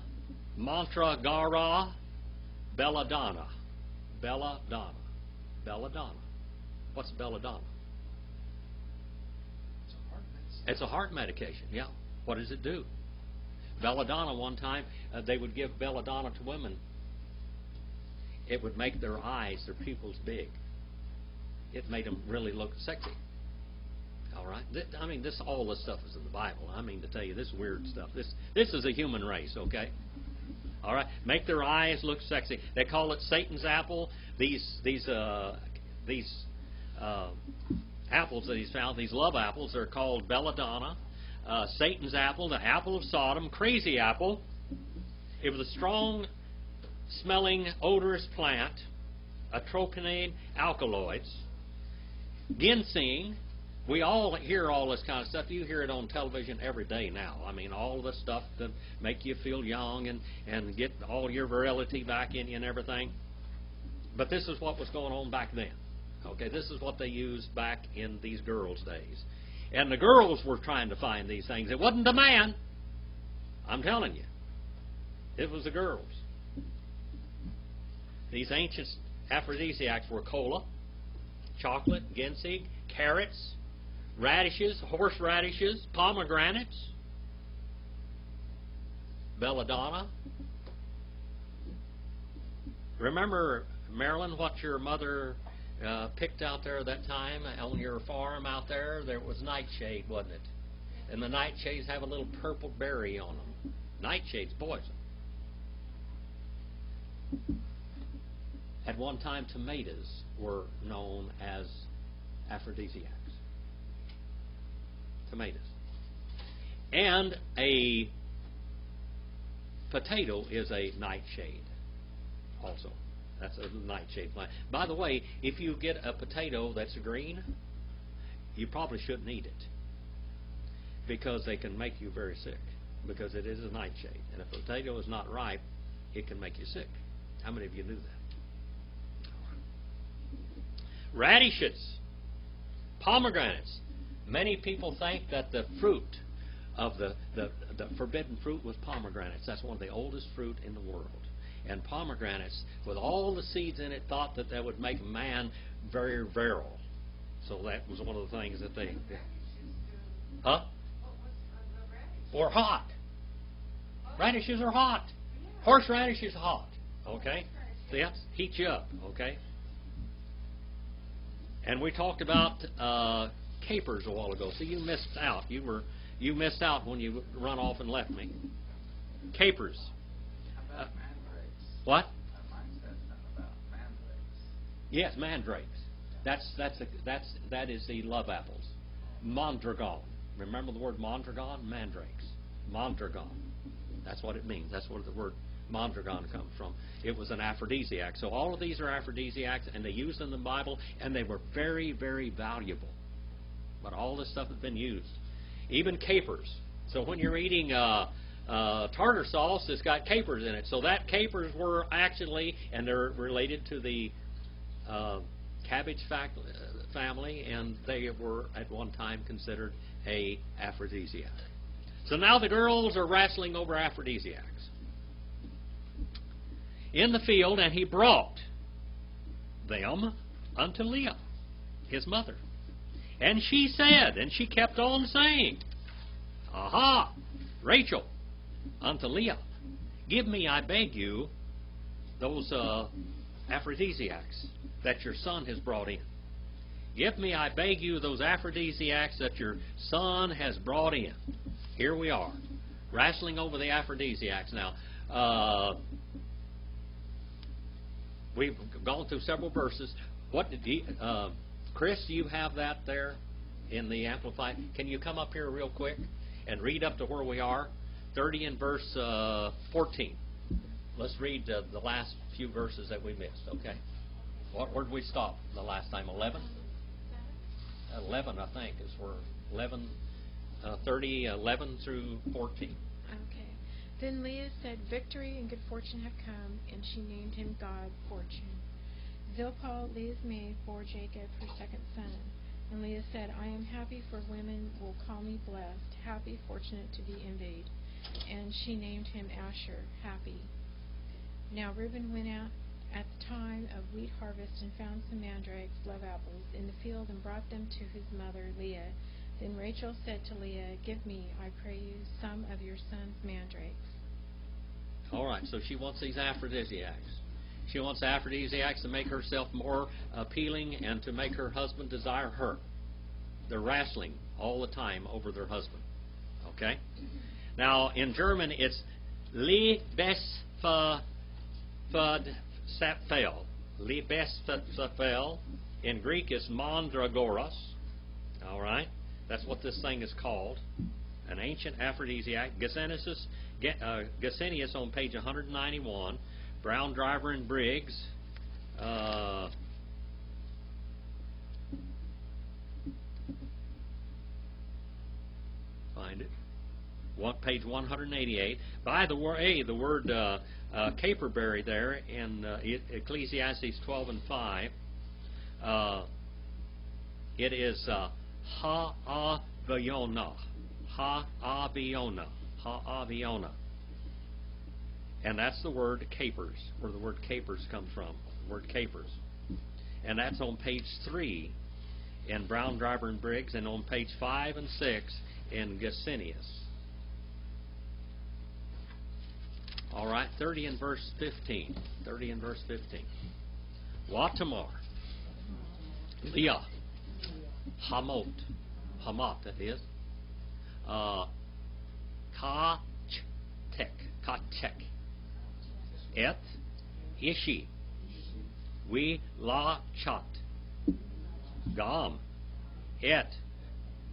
mantragara, belladonna. Belladonna. Belladonna. What's belladonna? It's a heart medication, yeah. What does it do? Belladonna, one time, they would give belladonna to women. It would make their eyes, their pupils big. It made them really look sexy. All right? I mean, all this stuff is in the Bible. I mean to tell you, this weird stuff. This is a human race, okay? All right? Make their eyes look sexy. They call it Satan's apple. These apples that he's found, these love apples, are called belladonna. Satan's apple, the apple of Sodom, crazy apple. It was a strong-smelling, odorous plant. Atropine alkaloids. Ginseng. We all hear all this kind of stuff. You hear it on television every day now. I mean, all the stuff to make you feel young and get all your virility back in you and everything. But this is what was going on back then. Okay, this is what they used back in these girls' days. And the girls were trying to find these things. It wasn't the man. I'm telling you. It was the girls. These ancient aphrodisiacs were cola, chocolate, ginseng, carrots, radishes, horseradishes, pomegranates. belladonna. Remember, Marilyn, what your mother picked out there that time on your farm out there? There was nightshade, wasn't it? And the nightshades have a little purple berry on them. Nightshade's poison. At one time, tomatoes were known as aphrodisiacs. Tomatoes. And a potato is a nightshade also. That's a nightshade plant. By the way, if you get a potato that's green, you probably shouldn't eat it, because they can make you very sick, because it is a nightshade. And if a potato is not ripe, it can make you sick. How many of you knew that? Radishes, pomegranates. Many people think that the fruit of the forbidden fruit was pomegranates. That's one of the oldest fruit in the world. And pomegranates, with all the seeds in it, thought that would make a man very virile. So that was one of the things that they did. Huh? Or hot. Radishes are hot. Horseradish is hot. Okay? See, that heats you up. Okay? And we talked about capers a while ago. See, you missed out. You missed out when you run off and left me. Capers. What? Mine says something about mandrakes. Yes, mandrakes. That is the love apples. Mondragon. Remember the word mondragon? Mandrakes. Mondragon. That's what it means. That's where the word mondragon comes from. It was an aphrodisiac. So all of these are aphrodisiacs, and they used them in the Bible, and they were very, very valuable. But all this stuff has been used. Even capers. So when you're eating tartar sauce, it's got capers in it. So that capers were actually, and they're related to the cabbage family, and they were at one time considered a aphrodisiac. So now the girls are wrestling over aphrodisiacs. In the field, and he brought them unto Leah, his mother. And she said, and she kept on saying, aha, Rachel, unto Leah, give me, I beg you, those aphrodisiacs that your son has brought in. Give me, I beg you, those aphrodisiacs that your son has brought in. Here we are, wrestling over the aphrodisiacs. Now, we've gone through several verses. What did Chris, do you have that there in the Amplified? Can you come up here real quick and read up to where we are? 30 and verse 14. Let's read the last few verses that we missed, okay? Where did we stop the last time? 11? 11, I think, is where 11, 30, 11 through 14. Okay. Then Leah said, victory and good fortune have come, and she named him God Fortune. Zilpah, Leah's maid, bore Jacob her second son. And Leah said, I am happy, for women will call me blessed, happy, fortunate to be envied. And she named him Asher, happy. Now Reuben went out at the time of wheat harvest and found some mandrakes, love apples, in the field, and brought them to his mother Leah. Then Rachel said to Leah, give me, I pray you, some of your son's mandrakes. All right, so she wants these aphrodisiacs. She wants aphrodisiacs to make herself more appealing and to make her husband desire her. They're wrestling all the time over their husband. Okay? Now, in German, it's Liebesfel. Liebesfel. In Greek, it's mandragoras. All right? That's what this thing is called. An ancient aphrodisiac. Gesenius on page 191. Brown, Driver, and Briggs. Find it. Page 188. By the word caperberry there in Ecclesiastes 12 and 5. It is ha'aviona. Ha'aviona. Ha'aviona. And that's the word capers, where the word capers comes from. The word capers. And that's on page 3 in Brown, Driver, and Briggs, and on page 5 and 6 in Gesenius. All right, 30 and verse 15. 30 and verse 15. Watamar, Leah, Hamot, that is, Kachek, Et, Ishi, We La Chat, Gam, Et,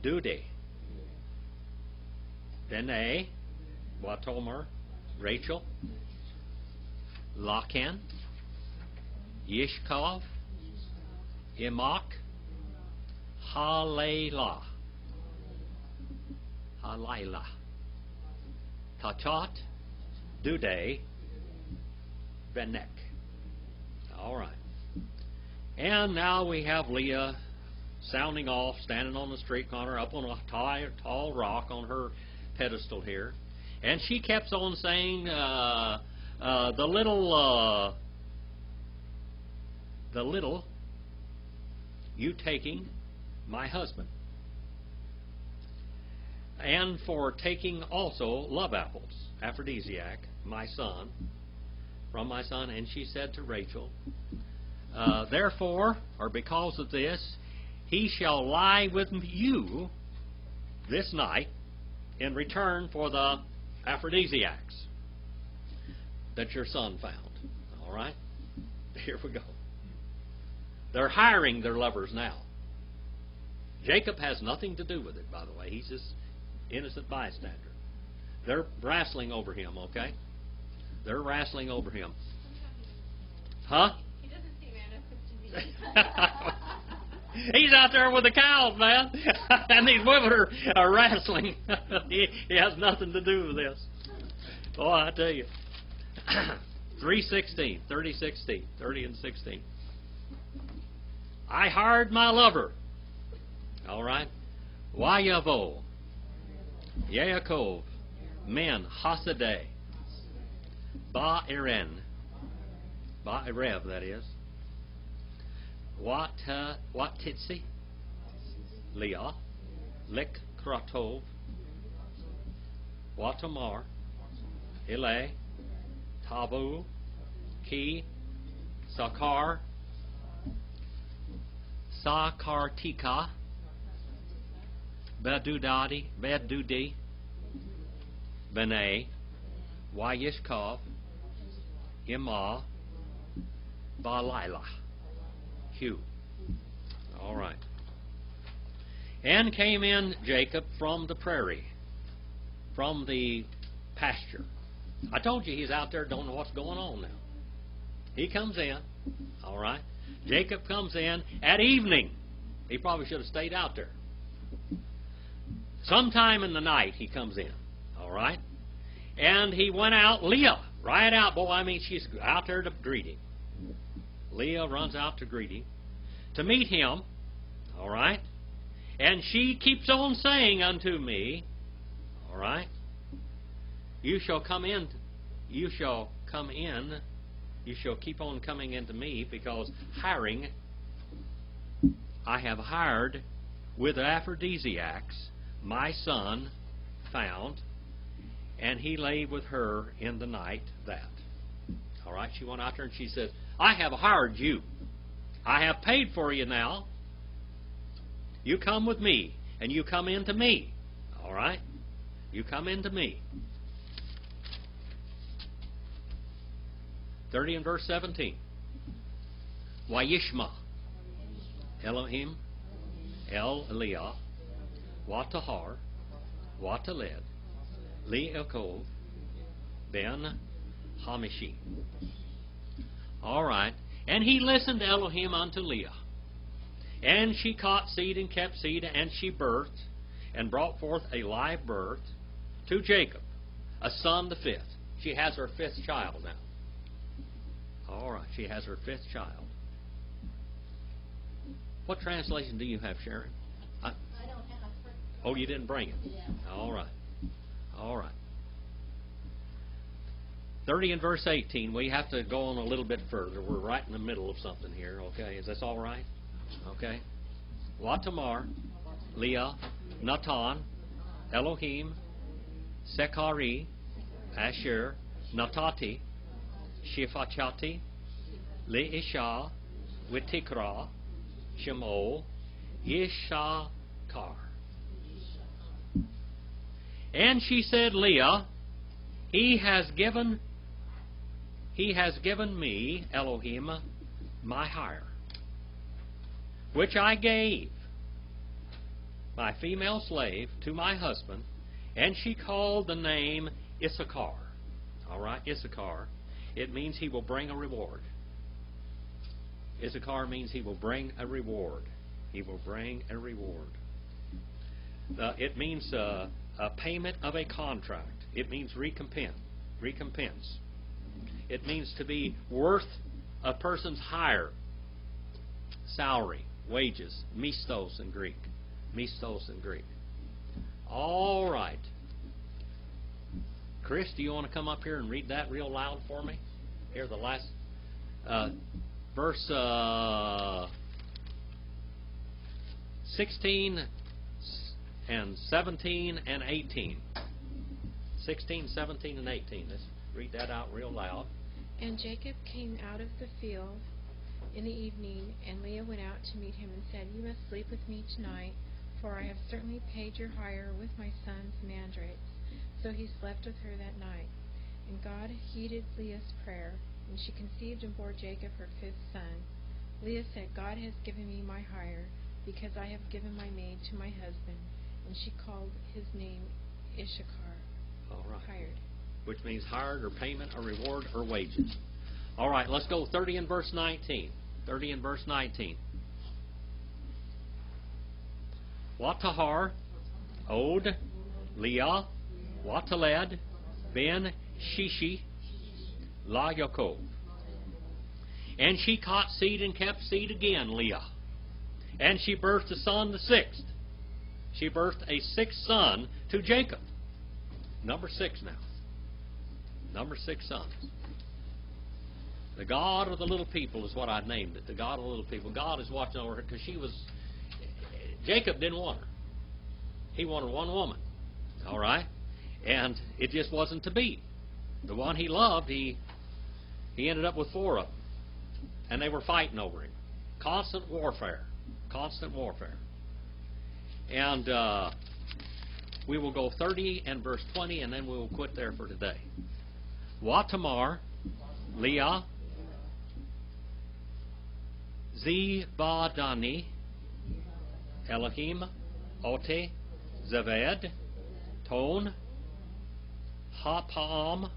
Dude, Bene, Watomer, Rachel, Lakan, Yishkov, Imach, Halayla, Tachat, Dude, Benek. All right. And now we have Leah sounding off, standing on the street corner, up on a tall rock on her pedestal here. And she kept on saying, the little, you taking my husband. And for taking also love apples, Aphrodisiac, my son, from my son. And she said to Rachel, therefore, or because of this, he shall lie with you this night in return for the aphrodisiacs that your son found. All right? Here we go. They're hiring their lovers now. Jacob has nothing to do with it, by the way. He's just innocent bystander. They're wrestling over him, okay? They're wrestling over him. Huh? He doesn't seem innocent to me. He's out there with the cows, man. And these women are wrestling. He has nothing to do with this. Oh, I tell you. 3:16, 30 and 16. I hired my lover. All right. Wayavo. Yaakov. Men. Hasadeh. Ba'eren. Ba'erev, that is. Watitzi. Leah. Lik Kratov. Watamar. Ile. Tavu. Ki. Sakar. Sakartika. Bedudi. Bene. Wayishkov. Ima. Balila. Hugh. All right. And came in Jacob from the prairie, from the pasture. I told you he's out there, don't know what's going on now. He comes in, all right. Jacob comes in at evening. He probably should have stayed out there. Sometime in the night he comes in, all right. And he went out, Leah, right out. Boy, I mean, she's out there to greet him. Leah runs out to greet him, to meet him, all right. And she keeps on saying unto me, all right, you shall come in, you shall keep on coming into me, because I have hired with aphrodisiacs my son found, and he lay with her in the night that. All right, she went out there and she says, I have hired you. I have paid for you now. You come with me, and you come into me. All right? You come into me. 30 and verse 17. Wayishma. Elohim. El Eliah. Watahar. Wataled. Leakov. Ben Hamishi. All right. And he listened to Elohim unto Leah. And she caught seed and kept seed, and she birthed, and brought forth a live birth to Jacob, a son the fifth. She has her fifth child now. All right, she has her fifth child. What translation do you have, Sharon? I don't have. Oh, you didn't bring it? Yeah. All right. All right. 30 and verse 18. We have to go on a little bit further. We're right in the middle of something here, okay? Is this all right? Okay. Watamar, Leah, Natan, Elohim, Sekari, Asher, Natati, Shifachati, Leisha, Witikra, Shemo, Yishakar. And she said, Leah, He has given me, Elohim, my hire, which I gave my female slave to my husband, and she called the name Issachar. All right, Issachar. It means he will bring a reward. Issachar means he will bring a reward. He will bring a reward. It means a payment of a contract. It means recompense. It means to be worth a person's hire, salary, wages, mistos in Greek. Mistos in Greek. All right. Chris, do you want to come up here and read that real loud for me? Here, the last verse 16 and 17 and 18. 16, 17, and 18. Let's read that out real loud. And Jacob came out of the field in the evening, and Leah went out to meet him and said, You must sleep with me tonight, for I have certainly paid your hire with my son's mandrakes. So he slept with her that night. And God heeded Leah's prayer, and she conceived and bore Jacob her fifth son. Leah said, God has given me my hire, because I have given my maid to my husband. And she called his name Issachar. All right. Hired. Which means hired or payment or reward or wages. All right, let's go 30 and verse 19. 30 and verse 19. Watahar, Od, Leah, Wataled, Ben Shishi, La Yaakov. And she caught seed and kept seed again, Leah. And she birthed a son, the sixth. She birthed a sixth son to Jacob. Number 6 now. Number 6 sons. The God of the little people is what I named it. The God of the little people. God is watching over her because Jacob didn't want her. He wanted one woman. All right? And it just wasn't to be. The one he loved, he ended up with 4 of them. And they were fighting over him. Constant warfare. Constant warfare. And we will go 30 and verse 20, and then we will quit there for today. Watamar, Leah, Zebadani, Elohim, Ote, Zaved, Ton, Hapam,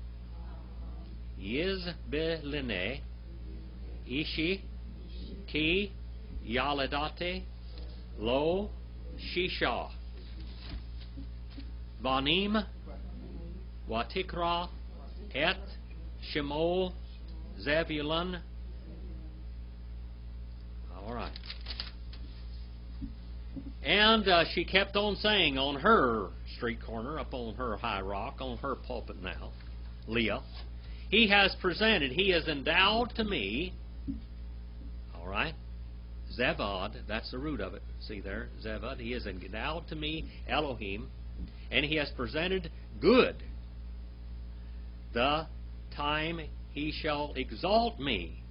Yizbeline, Ishi, Ki, Yaladate, Lo, Shisha, Banim, Watikra, Et, Shemo, Zebulun. All right. And she kept on saying on her street corner, up on her high rock, on her pulpit now, Leah, He has presented, He has endowed to me, all right, Zevad, that's the root of it. See there, Zevad. He has endowed to me Elohim, and He has presented good the time He shall exalt me,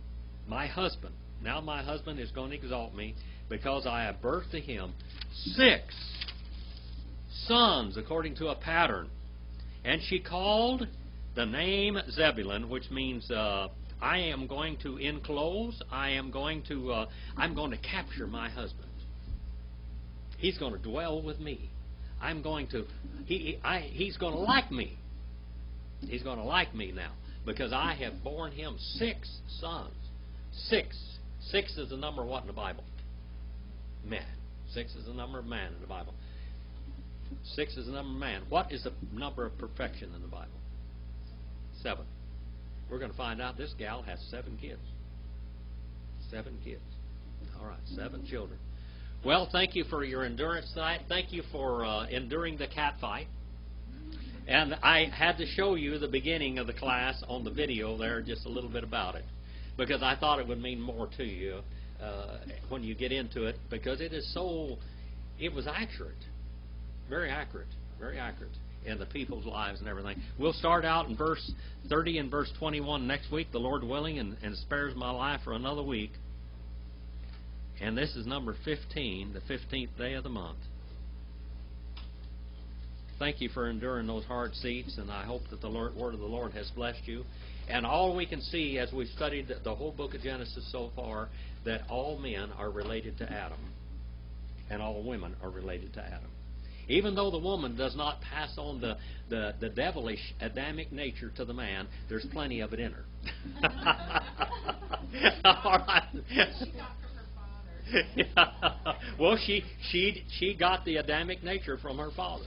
my husband. Now my husband is going to exalt me because I have birthed to him 6 sons according to a pattern. And she called the name Zebulun, which means I am going to enclose, I'm going to capture my husband. He's going to dwell with me. He's going to like me. He's going to like me now because I have borne him 6 sons. 6. 6 is the number of what in the Bible? Man. 6 is the number of man in the Bible. 6 is the number of man. What is the number of perfection in the Bible? 7. We're going to find out this gal has 7 kids. 7 kids. All right, 7 children. Well, thank you for your endurance tonight. Thank you for enduring the cat fight. And I had to show you the beginning of the class on the video there, just a little bit about it, because I thought it would mean more to you when you get into it, because it was accurate. Very accurate. Very accurate. in the people's lives and everything. We'll start out in verse 30 and verse 21 next week, the Lord willing, and spares my life for another week. And this is number 15, the 15th day of the month. Thank you for enduring those hard seats, and I hope that the word of the Lord has blessed you. And all we can see as we've studied the whole book of Genesis so far, that all men are related to Adam, and all women are related to Adam. Even though the woman does not pass on the devilish Adamic nature to the man, there's plenty of it in her. All right. Yeah. Well, she got the Adamic nature from her father.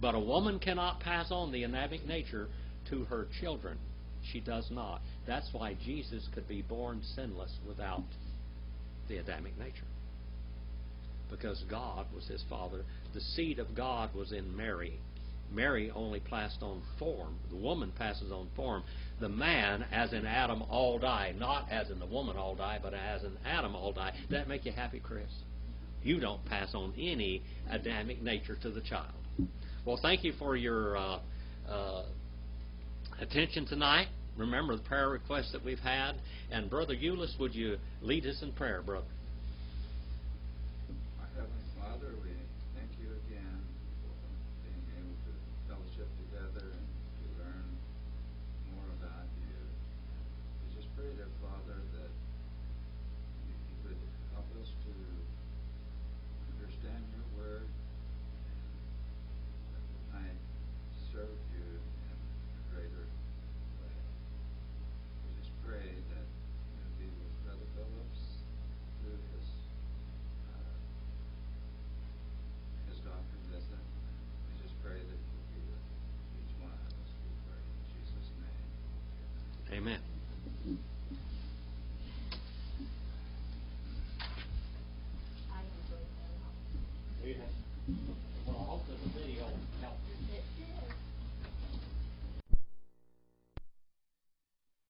But a woman cannot pass on the Adamic nature to her children. She does not. That's why Jesus could be born sinless without the Adamic nature. Because God was his father. The seed of God was in Mary. Mary only passed on form. The woman passes on form. The man, as in Adam, all die. Not as in the woman all die, but as in Adam all die. Does that make you happy, Chris? You don't pass on any Adamic nature to the child. Well, thank you for your attention tonight. Remember the prayer requests that we've had. And Brother Euless, would you lead us in prayer, brother? Our Heavenly Father, we thank you again for being able to fellowship together and to learn more about you. We just pray, dear Father, that you would help us to understand your word, and that we might serve you in a greater way. We just pray that you would be with Brother Phillips through his doctor visit. We just pray that you will be with each one of us. We pray in Jesus' name. Amen.